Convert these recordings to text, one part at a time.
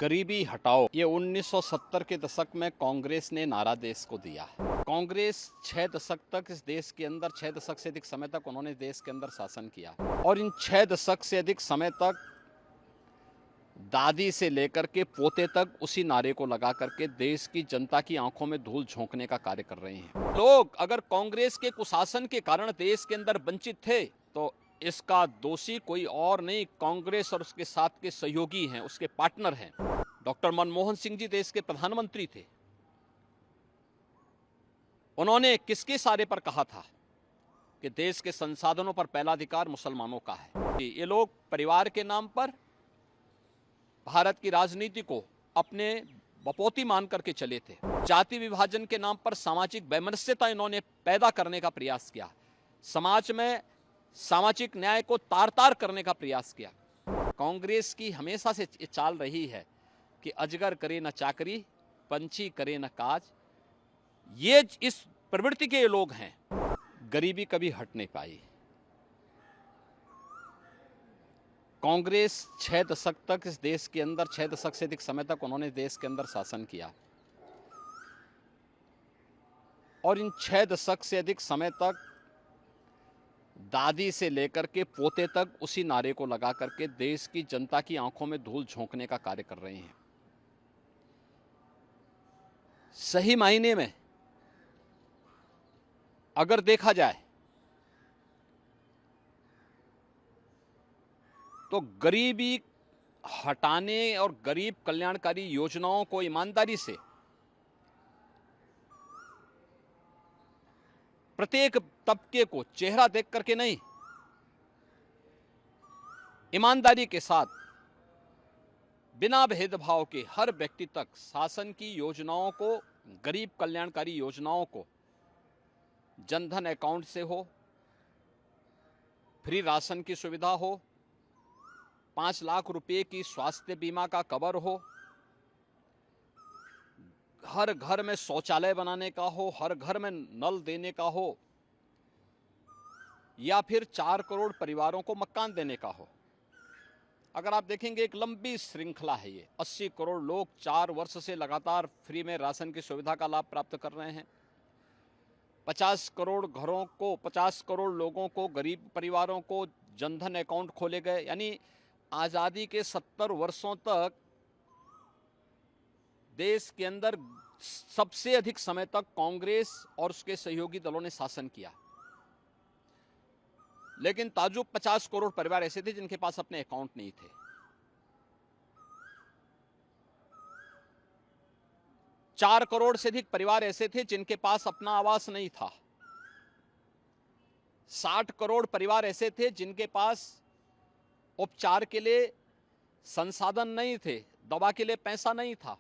गरीबी हटाओ, ये 1970 के दशक में कांग्रेस ने नारा देश को दिया है। कांग्रेस 6 दशक तक इस देश के अंदर 6 दशक से अधिक समय तक उन्होंने देश के अंदर शासन किया और इन 6 दशक से अधिक समय तक दादी से लेकर के पोते तक उसी नारे को लगा करके देश की जनता की आंखों में धूल झोंकने का कार्य कर रहे हैं। लोग अगर कांग्रेस के कुशासन के कारण देश के अंदर वंचित थे तो इसका दोषी कोई और नहीं, कांग्रेस और उसके साथ के सहयोगी हैं, उसके पार्टनर हैं। डॉक्टर मनमोहन सिंह जी देश के प्रधानमंत्री थे। उन्होंने किसके इशारे पर कहा था कि देश के संसाधनों पर पहला अधिकार मुसलमानों का है। ये लोग परिवार के नाम पर भारत की राजनीति को अपने बपौती मान करके चले थे। जाति विभाजन के नाम पर सामाजिक वैमनस्यता इन्होंने पैदा करने का प्रयास किया। समाज में सामाजिक न्याय को तार तार करने का प्रयास किया। कांग्रेस की हमेशा से चाल रही है कि अजगर करे न चाकरी, पंछी करे न काज। ये इस प्रवृत्ति के लोग हैं। गरीबी कभी हट नहीं पाई। कांग्रेस 6 दशक तक इस देश के अंदर 6 दशक से अधिक समय तक उन्होंने देश के अंदर शासन किया और इन 6 दशक से अधिक समय तक दादी से लेकर के पोते तक उसी नारे को लगा करके देश की जनता की आंखों में धूल झोंकने का कार्य कर रहे हैं। सही मायने में अगर देखा जाए तो गरीबी हटाने और गरीब कल्याणकारी योजनाओं को ईमानदारी से प्रत्येक तबके को चेहरा देख करके नहीं, ईमानदारी के साथ बिना भेदभाव के हर व्यक्ति तक शासन की योजनाओं को, गरीब कल्याणकारी योजनाओं को जनधन अकाउंट से हो, फ्री राशन की सुविधा हो, 5 लाख रुपए की स्वास्थ्य बीमा का कवर हो, हर घर में शौचालय बनाने का हो, हर घर में नल देने का हो, या फिर 4 करोड़ परिवारों को मकान देने का हो। अगर आप देखेंगे एक लंबी श्रृंखला है ये। 80 करोड़ लोग 4 वर्ष से लगातार फ्री में राशन की सुविधा का लाभ प्राप्त कर रहे हैं। 50 करोड़ घरों को, 50 करोड़ लोगों को, गरीब परिवारों को जनधन अकाउंट खोले गए। यानी आज़ादी के 70 वर्षों तक देश के अंदर सबसे अधिक समय तक कांग्रेस और उसके सहयोगी दलों ने शासन किया। लेकिन ताजुब 50 करोड़ परिवार ऐसे थे जिनके पास अपने अकाउंट नहीं थे। चार करोड़ से अधिक परिवार ऐसे थे जिनके पास अपना आवास नहीं था। 60 करोड़ परिवार ऐसे थे जिनके पास उपचार के लिए संसाधन नहीं थे, दवा के लिए पैसा नहीं था।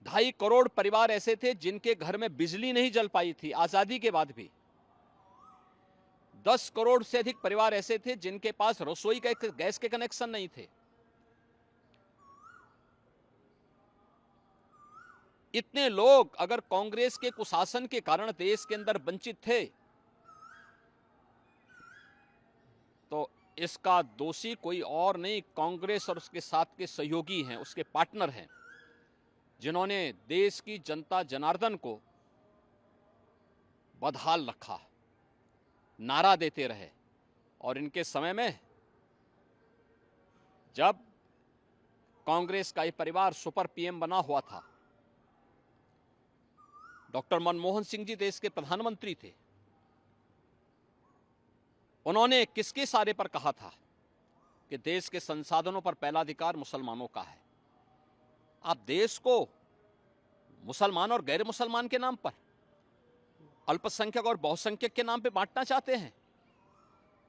2.5 करोड़ परिवार ऐसे थे जिनके घर में बिजली नहीं जल पाई थी आजादी के बाद भी। 10 करोड़ से अधिक परिवार ऐसे थे जिनके पास रसोई का गैस के कनेक्शन नहीं थे। इतने लोग अगर कांग्रेस के कुशासन के कारण देश के अंदर वंचित थे तो इसका दोषी कोई और नहीं, कांग्रेस और उसके साथ के सहयोगी हैं, उसके पार्टनर हैं, जिन्होंने देश की जनता जनार्दन को बदहाल रखा, नारा देते रहे। और इनके समय में जब कांग्रेस का ये परिवार सुपर पीएम बना हुआ था, डॉक्टर मनमोहन सिंह जी देश के प्रधानमंत्री थे। उन्होंने किसके इशारे पर कहा था कि देश के संसाधनों पर पहला अधिकार मुसलमानों का है। आप देश को मुसलमान और गैर मुसलमान के नाम पर, अल्पसंख्यक और बहुसंख्यक के नाम पे बांटना चाहते हैं।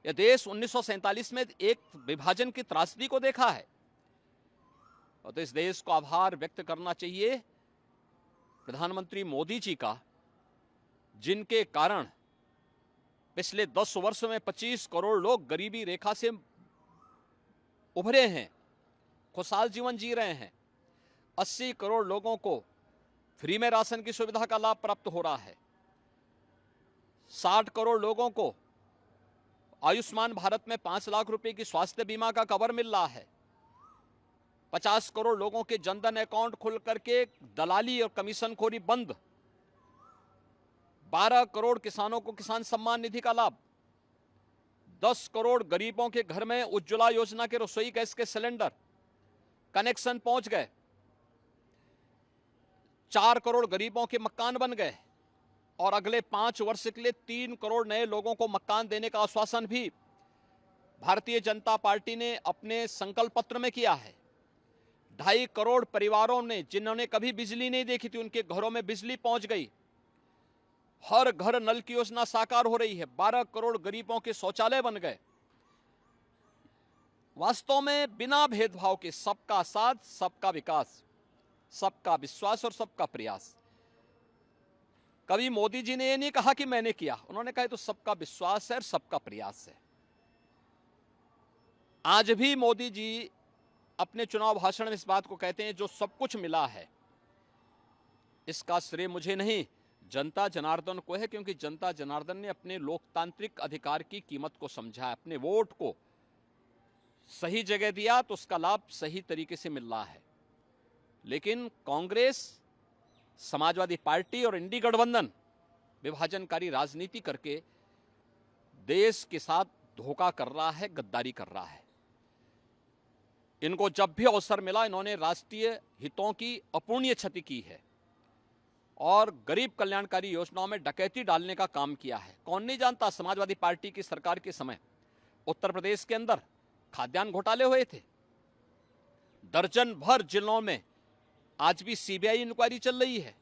यह देश 1947 में एक विभाजन की त्रासदी को देखा है और तो इस देश को आभार व्यक्त करना चाहिए प्रधानमंत्री मोदी जी का, जिनके कारण पिछले 10 वर्ष में 25 करोड़ लोग गरीबी रेखा से उभरे हैं, खुशहाल जीवन जी रहे हैं। 80 करोड़ लोगों को फ्री में राशन की सुविधा का लाभ प्राप्त हो रहा है। 60 करोड़ लोगों को आयुष्मान भारत में 5 लाख रुपए की स्वास्थ्य बीमा का कवर मिल रहा है। 50 करोड़ लोगों के जनधन अकाउंट खुल करके दलाली और कमीशनखोरी बंद। 12 करोड़ किसानों को किसान सम्मान निधि का लाभ। 10 करोड़ गरीबों के घर में उज्ज्वला योजना के रसोई गैस के सिलेंडर कनेक्शन पहुंच गए। 4 करोड़ गरीबों के मकान बन गए और अगले 5 वर्ष के लिए 3 करोड़ नए लोगों को मकान देने का आश्वासन भी भारतीय जनता पार्टी ने अपने संकल्प पत्र में किया है। 2.5 करोड़ परिवारों ने जिन्होंने कभी बिजली नहीं देखी थी, उनके घरों में बिजली पहुंच गई। हर घर नल की योजना साकार हो रही है। 12 करोड़ गरीबों के शौचालय बन गए। वास्तव में बिना भेदभाव के सबका साथ, सबका विकास, सबका विश्वास और सबका प्रयास। कभी मोदी जी ने यह नहीं कहा कि मैंने किया, उन्होंने कहा तो सबका विश्वास है और सबका प्रयास है। आज भी मोदी जी अपने चुनाव भाषण में इस बात को कहते हैं, जो सब कुछ मिला है इसका श्रेय मुझे नहीं, जनता जनार्दन को है, क्योंकि जनता जनार्दन ने अपने लोकतांत्रिक अधिकार की कीमत को समझा, अपने वोट को सही जगह दिया तो उसका लाभ सही तरीके से मिल रहा है। लेकिन कांग्रेस, समाजवादी पार्टी और इंडी गठबंधन विभाजनकारी राजनीति करके देश के साथ धोखा कर रहा है, गद्दारी कर रहा है। इनको जब भी अवसर मिला इन्होंने राष्ट्रीय हितों की अपूर्णीय क्षति की है और गरीब कल्याणकारी योजनाओं में डकैती डालने का काम किया है। कौन नहीं जानता, समाजवादी पार्टी की सरकार के समय उत्तर प्रदेश के अंदर खाद्यान्न घोटाले हुए थे। दर्जन भर जिलों में आज भी सीबीआई इंक्वायरी चल रही है।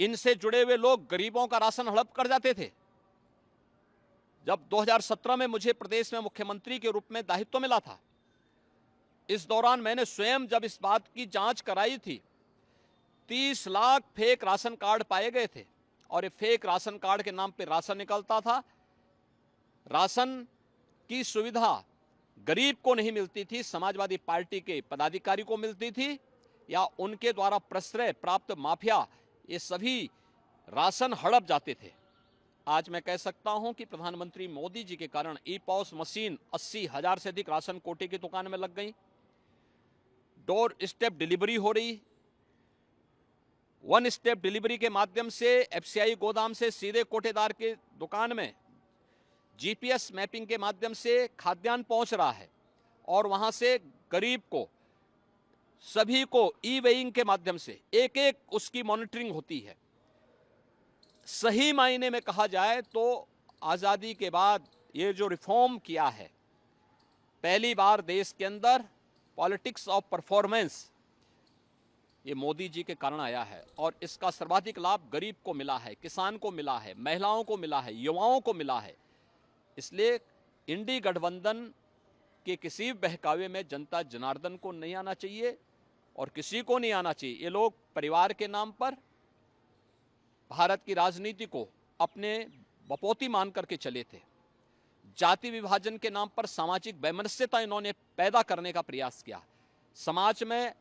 इनसे जुड़े हुए लोग गरीबों का राशन हड़प कर जाते थे। जब 2017 में मुझे प्रदेश में मुख्यमंत्री के रूप में दायित्व मिला था, इस दौरान मैंने स्वयं जब इस बात की जांच कराई थी, 30 लाख फेक राशन कार्ड पाए गए थे और ये फेक राशन कार्ड के नाम पे राशन निकलता था। राशन की सुविधा गरीब को नहीं मिलती थी, समाजवादी पार्टी के पदाधिकारी को मिलती थी या उनके द्वारा प्रश्रय प्राप्त माफिया, ये सभी राशन हड़प जाते थे। आज मैं कह सकता हूं कि प्रधानमंत्री मोदी जी के कारण ई पॉस मशीन 80,000 से अधिक राशन कोटे की दुकान में लग गई। डोर स्टेप डिलीवरी हो रही। 1 स्टेप डिलीवरी के माध्यम से एफसीआई गोदाम से सीधे कोटेदार के दुकान में जीपीएस मैपिंग के माध्यम से खाद्यान्न पहुंच रहा है और वहां से गरीब को, सभी को ई वेइंग के माध्यम से एक एक उसकी मॉनिटरिंग होती है। सही मायने में कहा जाए तो आजादी के बाद ये जो रिफॉर्म किया है, पहली बार देश के अंदर पॉलिटिक्स ऑफ परफॉर्मेंस ये मोदी जी के कारण आया है और इसका सर्वाधिक लाभ गरीब को मिला है, किसान को मिला है, महिलाओं को मिला है, युवाओं को मिला है। इसलिए इंडी गठबंधन के किसी बहकावे में जनता जनार्दन को नहीं आना चाहिए और किसी को नहीं आना चाहिए। ये लोग परिवार के नाम पर भारत की राजनीति को अपने बपोती मान करके चले थे। जाति विभाजन के नाम पर सामाजिक वैमनस्यता इन्होंने पैदा करने का प्रयास किया। समाज में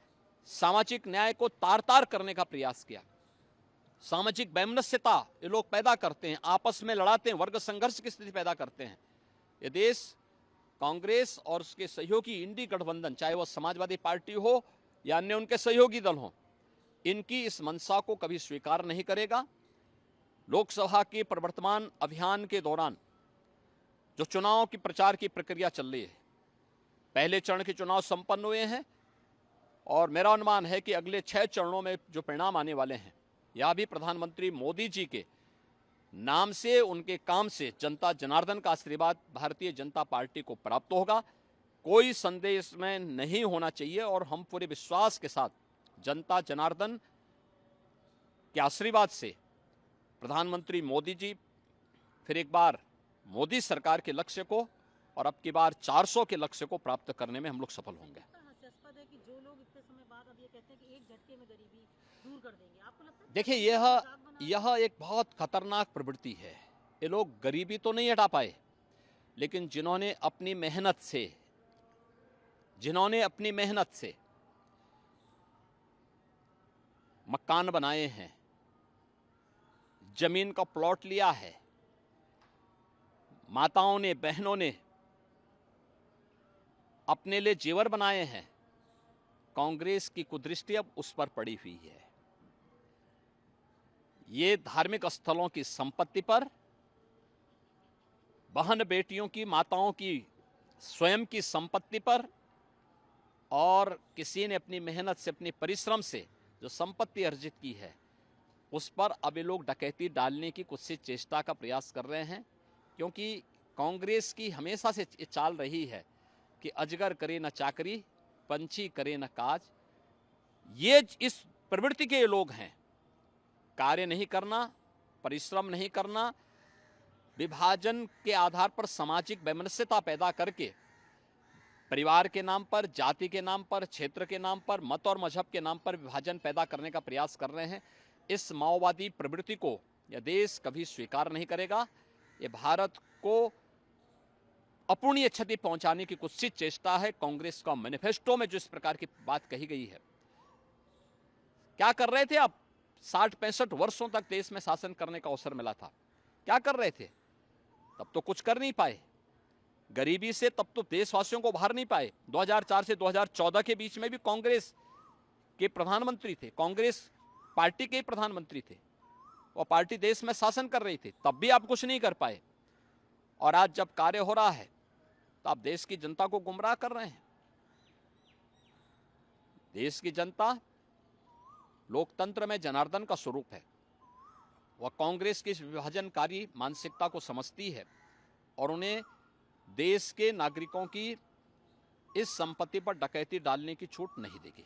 सामाजिक न्याय को तार तार करने का प्रयास किया। सामाजिक वैमनस्यता ये लोग पैदा करते हैं, आपस में लड़ाते हैं, वर्ग संघर्ष की स्थिति पैदा करते हैं। ये देश कांग्रेस और उसके सहयोगी इंडी गठबंधन, चाहे वह समाजवादी पार्टी हो या अन्य उनके सहयोगी दल हों, इनकी इस मंशा को कभी स्वीकार नहीं करेगा। लोकसभा के प्रवर्तमान अभियान के दौरान जो चुनाव की प्रचार की प्रक्रिया चल रही है, पहले चरण के चुनाव संपन्न हुए हैं और मेरा अनुमान है कि अगले 6 चरणों में जो परिणाम आने वाले हैं, यह भी प्रधानमंत्री मोदी जी के नाम से, उनके काम से जनता जनार्दन का आशीर्वाद भारतीय जनता पार्टी को प्राप्त होगा। कोई संदेह इसमें नहीं होना चाहिए और हम पूरे विश्वास के साथ जनता जनार्दन के आशीर्वाद से प्रधानमंत्री मोदी जी फिर एक बार मोदी सरकार के लक्ष्य को और अब की बार 400 के लक्ष्य को प्राप्त करने में हम लोग सफल होंगे। हास्यास्पद है कि जो लोग इतने समय बाद अब ये कहते हैं कि एक झटके में गरीबी दूर कर देंगे, आपको लगता है? देखिए, यह एक बहुत खतरनाक प्रवृत्ति है। ये लोग गरीबी तो नहीं हटा पाए, लेकिन जिन्होंने अपनी मेहनत से मकान बनाए हैं, जमीन का प्लॉट लिया है, माताओं ने, बहनों ने अपने लिए जेवर बनाए हैं, कांग्रेस की कुदृष्टि अब उस पर पड़ी हुई है। ये धार्मिक स्थलों की संपत्ति पर, बहन बेटियों की, माताओं की स्वयं की संपत्ति पर, और किसी ने अपनी मेहनत से, अपनी परिश्रम से जो संपत्ति अर्जित की है, उस पर अब ये लोग डकैती डालने की कुत्सित चेष्टा का प्रयास कर रहे हैं। क्योंकि कांग्रेस की हमेशा से ये चाल रही है कि अजगर करे न चाकरी, पंछी करे न काज। ये इस प्रवृत्ति के लोग हैं, कार्य नहीं करना, परिश्रम नहीं करना, विभाजन के आधार पर सामाजिक वैमनस्यता पैदा करके परिवार के नाम पर, जाति के नाम पर, क्षेत्र के नाम पर, मत और मजहब के नाम पर विभाजन पैदा करने का प्रयास कर रहे हैं। इस माओवादी प्रवृत्ति को यह देश कभी स्वीकार नहीं करेगा। ये भारत को अपूर्णीय क्षति पहुंचाने की कुत्सित चेष्टा है। कांग्रेस का मैनिफेस्टो में जो इस प्रकार की बात कही गई है, क्या कर रहे थे आप? 60-65 वर्षों तक देश में शासन करने का अवसर मिला था, क्या कर रहे थे? तब तो कुछ कर नहीं पाए। गरीबी से तब तो देशवासियों को उभार नहीं पाए। 2004 से 2014 के बीच में भी कांग्रेस के प्रधानमंत्री थे, कांग्रेस पार्टी के प्रधानमंत्री थे, और पार्टी देश में शासन कर रही थी, तब भी आप कुछ नहीं कर पाए। और आज जब कार्य हो रहा है तो आप देश की जनता को गुमराह कर रहे हैं। देश की जनता लोकतंत्र में जनार्दन का स्वरूप है। वह कांग्रेस की इस विभाजनकारी मानसिकता को समझती है और उन्हें देश के नागरिकों की इस संपत्ति पर डकैती डालने की छूट नहीं देगी।